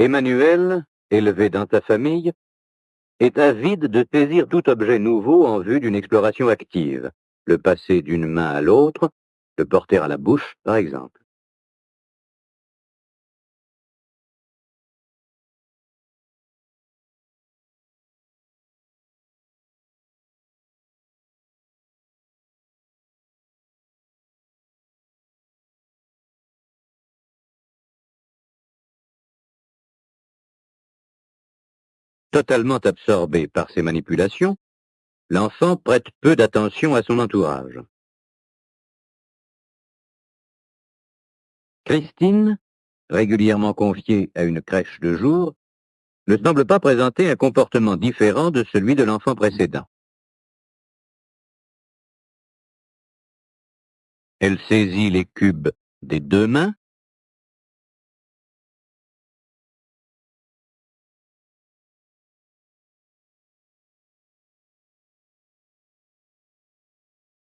Emmanuel, élevé dans sa famille, est avide de saisir tout objet nouveau en vue d'une exploration active, le passer d'une main à l'autre, le porter à la bouche, par exemple. Totalement absorbé par ces manipulations, l'enfant prête peu d'attention à son entourage. Christine, régulièrement confiée à une crèche de jour, ne semble pas présenter un comportement différent de celui de l'enfant précédent. Elle saisit les cubes des deux mains,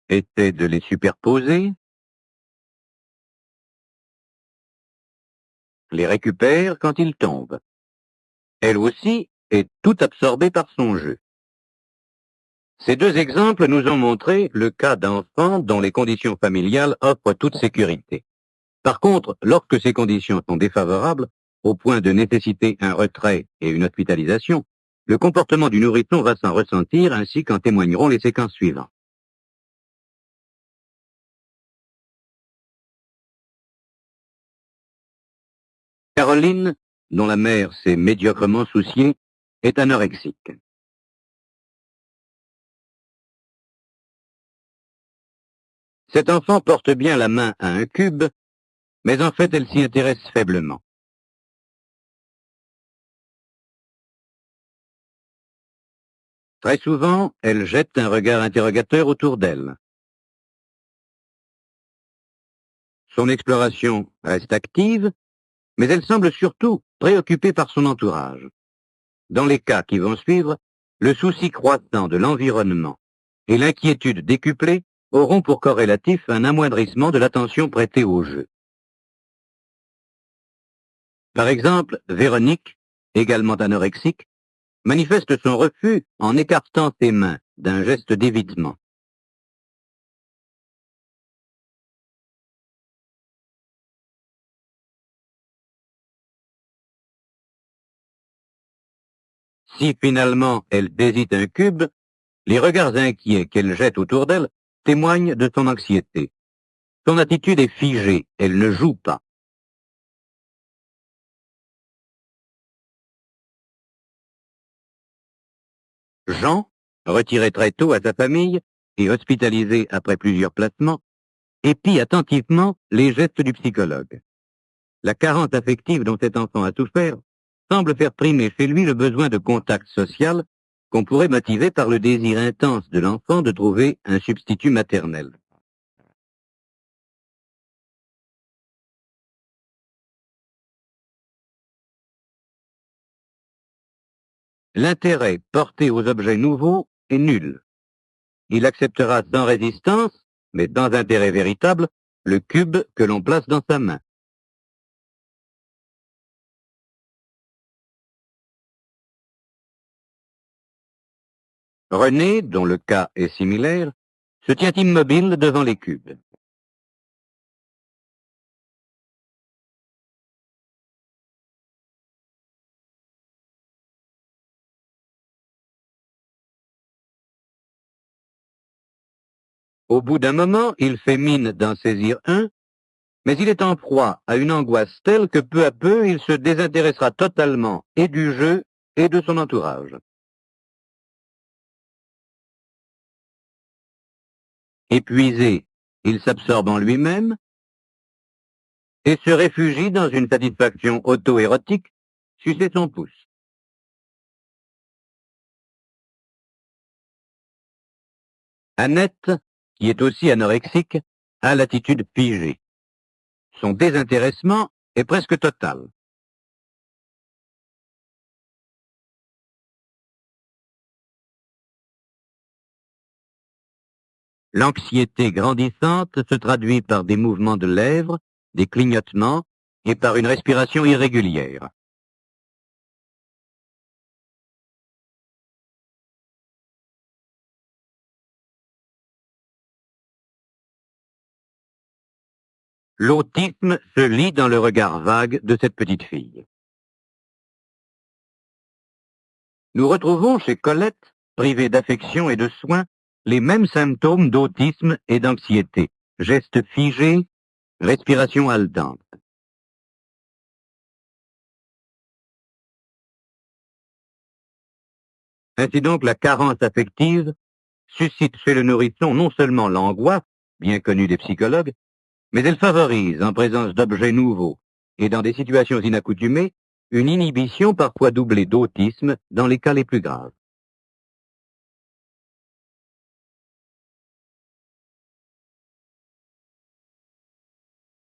essaie de les superposer, les récupère quand ils tombent. Elle aussi est tout absorbée par son jeu. Ces deux exemples nous ont montré le cas d'enfants dont les conditions familiales offrent toute sécurité. Par contre, lorsque ces conditions sont défavorables, au point de nécessiter un retrait et une hospitalisation, le comportement du nourrisson va s'en ressentir, ainsi qu'en témoigneront les séquences suivantes. Caroline, dont la mère s'est médiocrement souciée, est anorexique. Cet enfant porte bien la main à un cube, mais en fait elle s'y intéresse faiblement. Très souvent, elle jette un regard interrogateur autour d'elle. Son exploration reste active, mais elle semble surtout préoccupée par son entourage. Dans les cas qui vont suivre, le souci croissant de l'environnement et l'inquiétude décuplée auront pour corrélatif un amoindrissement de l'attention prêtée au jeu. Par exemple, Véronique, également anorexique, manifeste son refus en écartant ses mains d'un geste d'évitement. Si finalement elle hésite un cube, les regards inquiets qu'elle jette autour d'elle témoignent de son anxiété. Son attitude est figée, elle ne joue pas. Jean, retiré très tôt à sa famille et hospitalisé après plusieurs placements, épie attentivement les gestes du psychologue. La carence affective dont cet enfant a souffert semble faire primer chez lui le besoin de contact social qu'on pourrait motiver par le désir intense de l'enfant de trouver un substitut maternel. L'intérêt porté aux objets nouveaux est nul. Il acceptera sans résistance, mais sans intérêt véritable, le cube que l'on place dans sa main. René, dont le cas est similaire, se tient immobile devant les cubes. Au bout d'un moment, il fait mine d'en saisir un, mais il est en proie à une angoisse telle que peu à peu, il se désintéressera totalement et du jeu et de son entourage. Épuisé, il s'absorbe en lui-même et se réfugie dans une satisfaction auto-érotique, sucer son pouce. Annette, qui est aussi anorexique, a l'attitude figée. Son désintéressement est presque total. L'anxiété grandissante se traduit par des mouvements de lèvres, des clignotements et par une respiration irrégulière. L'autisme se lit dans le regard vague de cette petite fille. Nous retrouvons chez Colette, privée d'affection et de soins, les mêmes symptômes d'autisme et d'anxiété. Gestes figés, respiration haletante. Ainsi donc, la carence affective suscite chez le nourrisson non seulement l'angoisse, bien connue des psychologues, mais elle favorise, en présence d'objets nouveaux et dans des situations inaccoutumées, une inhibition parfois doublée d'autisme dans les cas les plus graves.